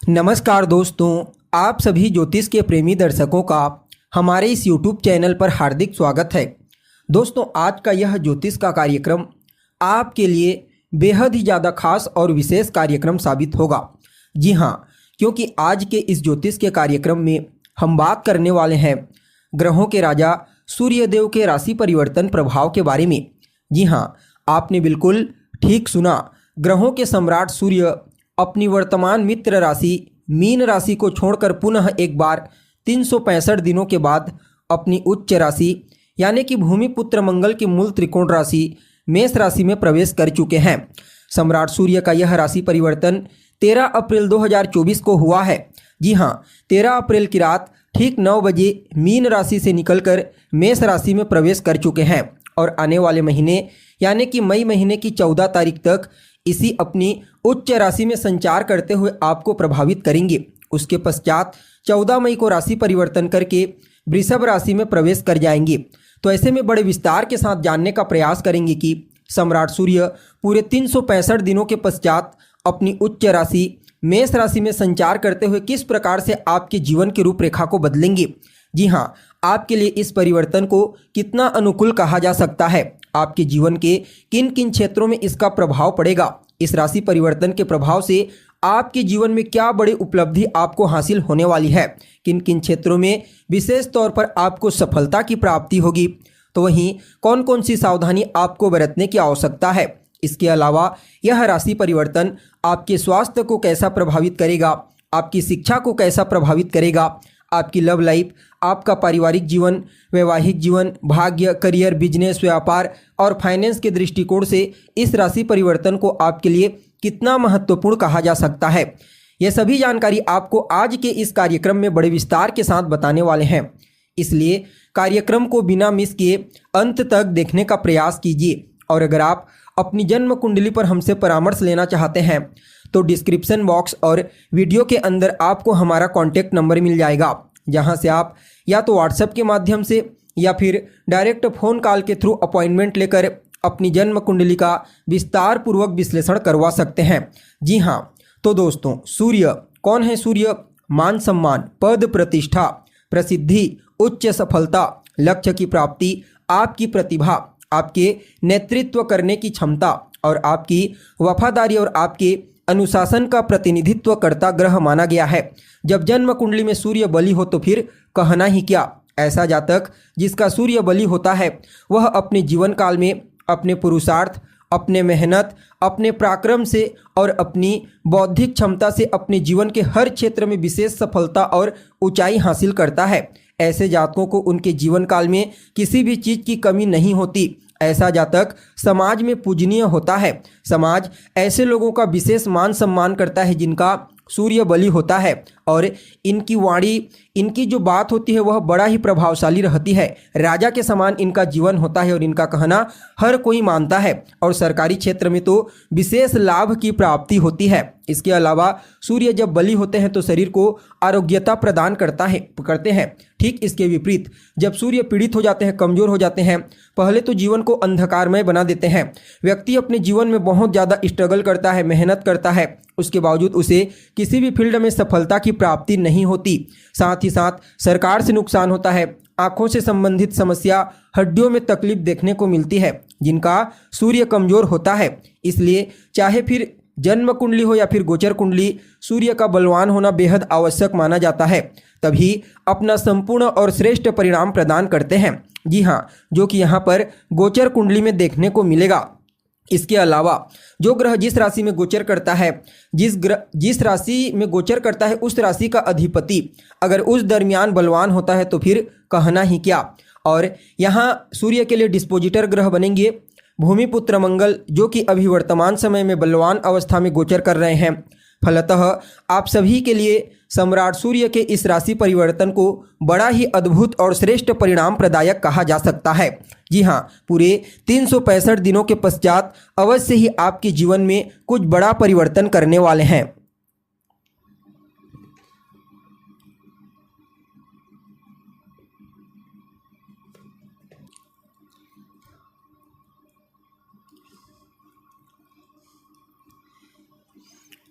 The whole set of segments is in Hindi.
नमस्कार दोस्तों, आप सभी ज्योतिष के प्रेमी दर्शकों का हमारे इस YouTube चैनल पर हार्दिक स्वागत है। दोस्तों, आज का यह ज्योतिष का कार्यक्रम आपके लिए बेहद ही ज़्यादा खास और विशेष कार्यक्रम साबित होगा। जी हाँ, क्योंकि आज के इस ज्योतिष के कार्यक्रम में हम बात करने वाले हैं ग्रहों के राजा सूर्यदेव के राशि परिवर्तन प्रभाव के बारे में। जी हाँ, आपने बिल्कुल ठीक सुना। ग्रहों के सम्राट सूर्य अपनी वर्तमान मित्र राशि मीन राशि को छोड़कर पुनः एक बार 365 दिनों के बाद अपनी उच्च राशि यानी कि भूमिपुत्र मंगल की मूल त्रिकोण राशि मेष राशि में प्रवेश कर चुके हैं। सम्राट सूर्य का यह राशि परिवर्तन 13 अप्रैल 2024 को हुआ है। जी हाँ, 13 अप्रैल की रात ठीक 9 बजे मीन राशि से निकलकर मेष राशि में प्रवेश कर चुके हैं और आने वाले महीने यानी कि मई महीने की 14 तारीख तक इसी अपनी उच्च राशि में संचार करते हुए आपको प्रभावित करेंगे। उसके पश्चात 14 मई को राशि परिवर्तन करके वृषभ राशि में प्रवेश कर जाएंगे। तो ऐसे में बड़े विस्तार के साथ जानने का प्रयास करेंगे कि सम्राट सूर्य पूरे 365 दिनों के पश्चात अपनी उच्च राशि मेष राशि में संचार करते हुए किस प्रकार से आपके जीवन की रूपरेखा को बदलेंगे। जी हाँ, आपके लिए इस परिवर्तन को कितना अनुकूल कहा जा सकता है, आपके जीवन के किन किन क्षेत्रों में इसका प्रभाव पड़ेगा, इस राशि परिवर्तन के प्रभाव से आपके जीवन में क्या बड़ी उपलब्धि आपको हासिल होने वाली है, किन किन क्षेत्रों में विशेष तौर पर आपको सफलता की प्राप्ति होगी, तो वहीं कौन कौन सी सावधानी आपको बरतने की आवश्यकता है। इसके अलावा यह राशि परिवर्तन आपके स्वास्थ्य को कैसा प्रभावित करेगा, आपकी शिक्षा को कैसा प्रभावित करेगा, आपकी लव लाइफ, आपका पारिवारिक जीवन, वैवाहिक जीवन, भाग्य, करियर, बिजनेस, व्यापार और फाइनेंस के दृष्टिकोण से इस राशि परिवर्तन को आपके लिए कितना महत्वपूर्ण कहा जा सकता है। यह सभी जानकारी आपको आज के इस कार्यक्रम में बड़े विस्तार के साथ बताने वाले हैं, इसलिए कार्यक्रम को बिना मिस किए अंत तक देखने का प्रयास कीजिए। और अगर आप अपनी जन्म कुंडली पर हमसे परामर्श लेना चाहते हैं तो डिस्क्रिप्शन बॉक्स और वीडियो के अंदर आपको हमारा कॉन्टैक्ट नंबर मिल जाएगा, जहां से आप या तो व्हाट्सएप के माध्यम से या फिर डायरेक्ट फ़ोन कॉल के थ्रू अपॉइंटमेंट लेकर अपनी जन्म कुंडली का विस्तार पूर्वक विश्लेषण करवा सकते हैं। जी हाँ, तो दोस्तों, सूर्य कौन है? सूर्य मान सम्मान, पद प्रतिष्ठा, प्रसिद्धि, उच्च सफलता, लक्ष्य की प्राप्ति, आपकी प्रतिभा, आपके नेतृत्व करने की क्षमता और आपकी वफादारी और आपके अनुशासन का प्रतिनिधित्व करता ग्रह माना गया है। जब जन्म कुंडली में सूर्य बली हो तो फिर कहना ही क्या। ऐसा जातक जिसका सूर्य बली होता है वह अपने जीवन काल में अपने पुरुषार्थ, अपने मेहनत, अपने पराक्रम से और अपनी बौद्धिक क्षमता से अपने जीवन के हर क्षेत्र में विशेष सफलता और ऊंचाई हासिल करता है। ऐसे जातकों को उनके जीवन काल में किसी भी चीज़ की कमी नहीं होती। ऐसा जातक समाज में पूजनीय होता है। समाज ऐसे लोगों का विशेष मान सम्मान करता है जिनका सूर्य बली होता है और इनकी वाणी, इनकी जो बात होती है वह बड़ा ही प्रभावशाली रहती है। राजा के समान इनका जीवन होता है और इनका कहना हर कोई मानता है और सरकारी क्षेत्र में तो विशेष लाभ की प्राप्ति होती है। इसके अलावा सूर्य जब बली होते हैं तो शरीर को आरोग्यता प्रदान करते हैं। ठीक इसके विपरीत जब सूर्य पीड़ित हो जाते हैं, कमजोर हो जाते हैं, पहले तो जीवन को अंधकारमय बना देते हैं। व्यक्ति अपने जीवन में बहुत ज़्यादा स्ट्रगल करता है, मेहनत करता है, उसके बावजूद उसे किसी भी फील्ड में सफलता की प्राप्ति नहीं होती। साथ ही साथ सरकार से नुकसान होता है, आंखों से संबंधित समस्या, हड्डियों में तकलीफ देखने को मिलती है जिनका सूर्य कमजोर होता है। इसलिए चाहे फिर जन्म कुंडली हो या फिर गोचर कुंडली, सूर्य का बलवान होना बेहद आवश्यक माना जाता है, तभी अपना संपूर्ण और श्रेष्ठ परिणाम प्रदान करते हैं। जी हाँ, जो कि यहाँ पर गोचर कुंडली में देखने को मिलेगा। इसके अलावा जो ग्रह जिस राशि में गोचर करता है, जिस राशि में गोचर करता है उस राशि का अधिपति अगर उस दरमियान बलवान होता है तो फिर कहना ही क्या। और यहाँ सूर्य के लिए डिस्पोजिटर ग्रह बनेंगे भूमिपुत्र मंगल, जो कि अभी वर्तमान समय में बलवान अवस्था में गोचर कर रहे हैं। फलतः आप सभी के लिए सम्राट सूर्य के इस राशि परिवर्तन को बड़ा ही अद्भुत और श्रेष्ठ परिणाम प्रदायक कहा जा सकता है। जी हाँ, पूरे 365 दिनों के पश्चात अवश्य ही आपके जीवन में कुछ बड़ा परिवर्तन करने वाले हैं।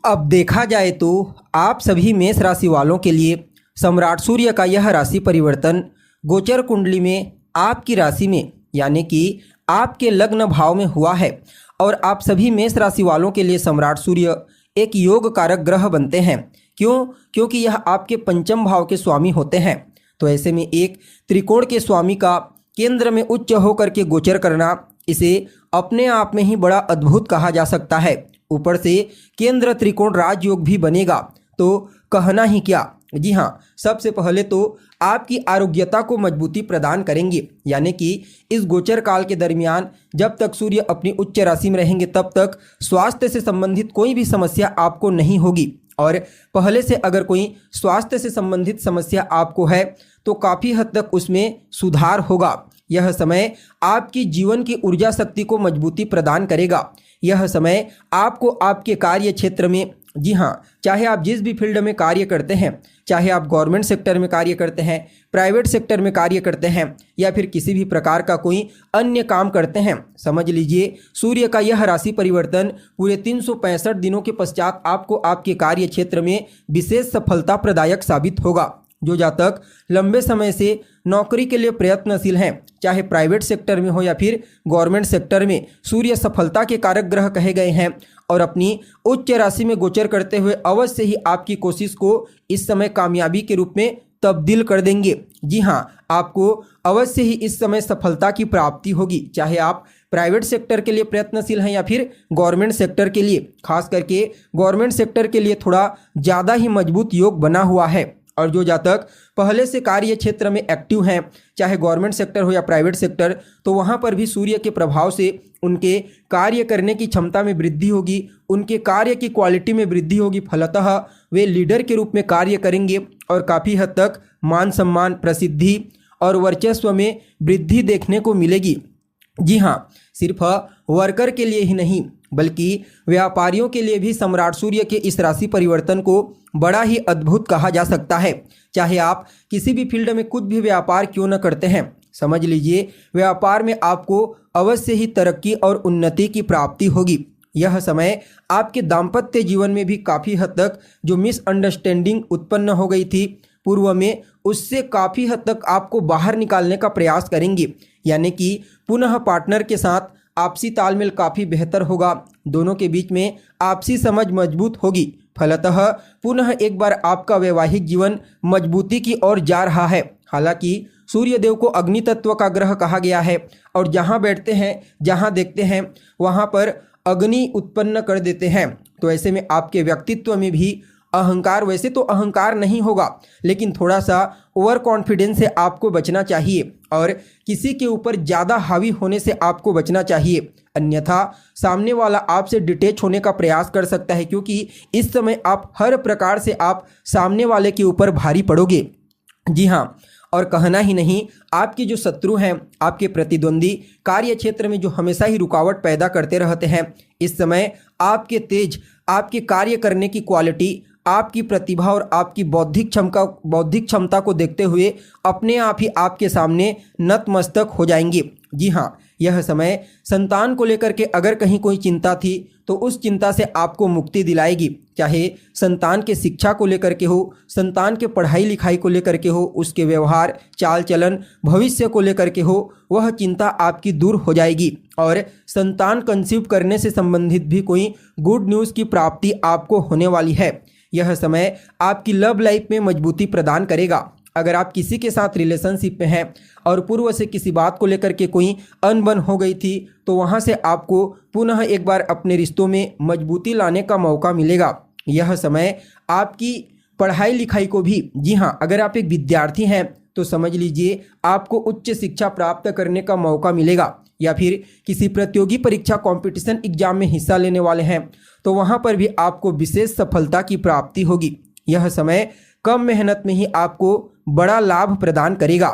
अब देखा जाए तो आप सभी मेष राशि वालों के लिए सम्राट सूर्य का यह राशि परिवर्तन गोचर कुंडली में आपकी राशि में यानी कि आपके लग्न भाव में हुआ है और आप सभी मेष राशि वालों के लिए सम्राट सूर्य एक योग कारक ग्रह बनते हैं। क्योंकि यह आपके पंचम भाव के स्वामी होते हैं। तो ऐसे में एक त्रिकोण के स्वामी का केंद्र में उच्च होकर के गोचर करना, इसे अपने आप में ही बड़ा अद्भुत कहा जा सकता है। ऊपर से केंद्र त्रिकोण राजयोग भी बनेगा तो कहना ही क्या। जी हाँ, सबसे पहले तो आपकी आरोग्यता को मजबूती प्रदान करेंगे, यानी कि इस गोचर काल के दरमियान जब तक सूर्य अपनी उच्च राशि में रहेंगे तब तक स्वास्थ्य से संबंधित कोई भी समस्या आपको नहीं होगी। और पहले से अगर कोई स्वास्थ्य से संबंधित समस्या आपको है तो काफ़ी हद तक उसमें सुधार होगा। यह समय आपकी जीवन की ऊर्जा शक्ति को मजबूती प्रदान करेगा। यह समय आपको आपके कार्य क्षेत्र में, जी हाँ, चाहे आप जिस भी फील्ड में कार्य करते हैं, चाहे आप गवर्नमेंट सेक्टर में कार्य करते हैं, प्राइवेट सेक्टर में कार्य करते हैं या फिर किसी भी प्रकार का कोई अन्य काम करते हैं, समझ लीजिए सूर्य का यह राशि परिवर्तन पूरे 365 दिनों के पश्चात आपको आपके कार्य क्षेत्र में विशेष सफलता प्रदायक साबित होगा। जो जातक लंबे समय से नौकरी के लिए प्रयत्नशील हैं, चाहे प्राइवेट सेक्टर में हो या फिर गवर्नमेंट सेक्टर में, सूर्य सफलता के कारक ग्रह कहे गए हैं और अपनी उच्च राशि में गोचर करते हुए अवश्य ही आपकी कोशिश को इस समय कामयाबी के रूप में तब्दील कर देंगे। जी हाँ, आपको अवश्य ही इस समय सफलता की प्राप्ति होगी, चाहे आप प्राइवेट सेक्टर के लिए प्रयत्नशील हैं या फिर गवर्नमेंट सेक्टर के लिए। खास करके गवर्नमेंट सेक्टर के लिए थोड़ा ज़्यादा ही मजबूत योग बना हुआ है। और जो जातक पहले से कार्य क्षेत्र में एक्टिव हैं, चाहे गवर्नमेंट सेक्टर हो या प्राइवेट सेक्टर, तो वहाँ पर भी सूर्य के प्रभाव से उनके कार्य करने की क्षमता में वृद्धि होगी, उनके कार्य की क्वालिटी में वृद्धि होगी। फलतः वे लीडर के रूप में कार्य करेंगे और काफ़ी हद तक मान सम्मान, प्रसिद्धि और वर्चस्व में वृद्धि देखने को मिलेगी। जी हाँ, सिर्फ वर्कर के लिए ही नहीं बल्कि व्यापारियों के लिए भी सम्राट सूर्य के इस राशि परिवर्तन को बड़ा ही अद्भुत कहा जा सकता है। चाहे आप किसी भी फील्ड में कुछ भी व्यापार क्यों न करते हैं, समझ लीजिए व्यापार में आपको अवश्य ही तरक्की और उन्नति की प्राप्ति होगी। यह समय आपके दाम्पत्य जीवन में भी काफ़ी हद तक जो मिसअंडरस्टैंडिंग उत्पन्न हो गई थी पूर्व में, उससे काफ़ी हद तक आपको बाहर निकालने का प्रयास करेंगे, यानी कि पुनः पार्टनर के साथ आपसी तालमेल काफ़ी बेहतर होगा, दोनों के बीच में आपसी समझ मजबूत होगी। फलतः पुनः एक बार आपका वैवाहिक जीवन मजबूती की ओर जा रहा है। हालांकि सूर्य देव को अग्नि तत्व का ग्रह कहा गया है और जहां बैठते हैं, जहां देखते हैं, वहां पर अग्नि उत्पन्न कर देते हैं। तो ऐसे में आपके व्यक्तित्व में भी अहंकार, वैसे तो अहंकार नहीं होगा लेकिन थोड़ा सा ओवर कॉन्फिडेंस से आपको बचना चाहिए और किसी के ऊपर ज़्यादा हावी होने से आपको बचना चाहिए, अन्यथा सामने वाला आपसे डिटेच होने का प्रयास कर सकता है, क्योंकि इस समय आप हर प्रकार से आप सामने वाले के ऊपर भारी पड़ोगे। जी हाँ, और कहना ही नहीं, आपके जो शत्रु हैं, आपके प्रतिद्वंदी कार्य क्षेत्र में जो हमेशा ही रुकावट पैदा करते रहते हैं, इस समय आपके तेज, आपके कार्य करने की क्वालिटी, आपकी प्रतिभा और आपकी बौद्धिक क्षमता को देखते हुए अपने आप ही आपके सामने नतमस्तक हो जाएंगे। जी हाँ, यह समय संतान को लेकर के अगर कहीं कोई चिंता थी तो उस चिंता से आपको मुक्ति दिलाएगी, चाहे संतान के शिक्षा को लेकर के हो, संतान के पढ़ाई लिखाई को लेकर के हो, उसके व्यवहार, चाल चलन, भविष्य को लेकर के हो, वह चिंता आपकी दूर हो जाएगी और संतान कंसीव करने से संबंधित भी कोई गुड न्यूज़ की प्राप्ति आपको होने वाली है। यह समय आपकी लव लाइफ में मजबूती प्रदान करेगा। अगर आप किसी के साथ रिलेशनशिप में हैं और पूर्व से किसी बात को लेकर के कोई अनबन हो गई थी तो वहां से आपको पुनः एक बार अपने रिश्तों में मजबूती लाने का मौका मिलेगा। यह समय आपकी पढ़ाई लिखाई को भी, जी हाँ, अगर आप एक विद्यार्थी हैं तो समझ लीजिए आपको उच्च शिक्षा प्राप्त करने का मौका मिलेगा, या फिर किसी प्रतियोगी परीक्षा कंपटीशन एग्जाम में हिस्सा लेने वाले हैं तो वहां पर भी आपको विशेष सफलता की प्राप्ति होगी। यह समय कम मेहनत में ही आपको बड़ा लाभ प्रदान करेगा।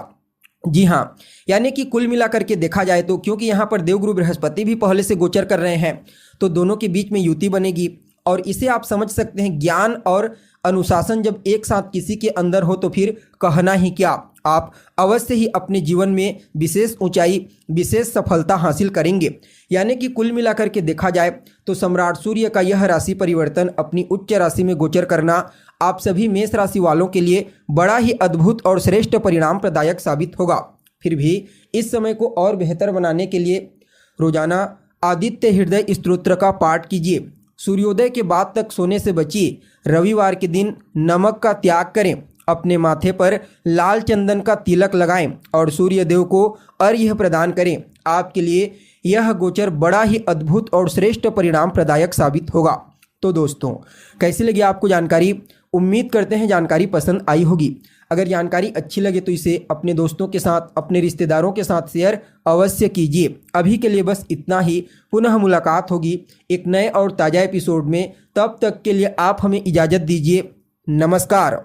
जी हाँ, यानी कि कुल मिलाकर के देखा जाए तो क्योंकि यहाँ पर देवगुरु बृहस्पति भी पहले से गोचर कर रहे हैं तो दोनों के बीच में युति बनेगी और इसे आप समझ सकते हैं ज्ञान और अनुशासन जब एक साथ किसी के अंदर हो तो फिर कहना ही क्या। आप अवश्य ही अपने जीवन में विशेष ऊंचाई, विशेष सफलता हासिल करेंगे। यानी कि कुल मिलाकर के देखा जाए तो सम्राट सूर्य का यह राशि परिवर्तन अपनी उच्च राशि में गोचर करना आप सभी मेष राशि वालों के लिए बड़ा ही अद्भुत और श्रेष्ठ परिणाम प्रदायक साबित होगा। फिर भी इस समय को और बेहतर बनाने के लिए रोजाना आदित्य हृदय स्तोत्र का पाठ कीजिए। सूर्योदय के बाद तक सोने से बचिए। रविवार के दिन नमक का त्याग करें। अपने माथे पर लाल चंदन का तिलक लगाएं और सूर्य देव को अर्घ्य प्रदान करें। आपके लिए यह गोचर बड़ा ही अद्भुत और श्रेष्ठ परिणाम प्रदायक साबित होगा। तो दोस्तों, कैसी लगी आपको जानकारी? उम्मीद करते हैं जानकारी पसंद आई होगी। अगर जानकारी अच्छी लगे तो इसे अपने दोस्तों के साथ, अपने रिश्तेदारों के साथ शेयर अवश्य कीजिए। अभी के लिए बस इतना ही। पुनः मुलाकात होगी एक नए और ताज़ा एपिसोड में। तब तक के लिए आप हमें इजाज़त दीजिए। नमस्कार।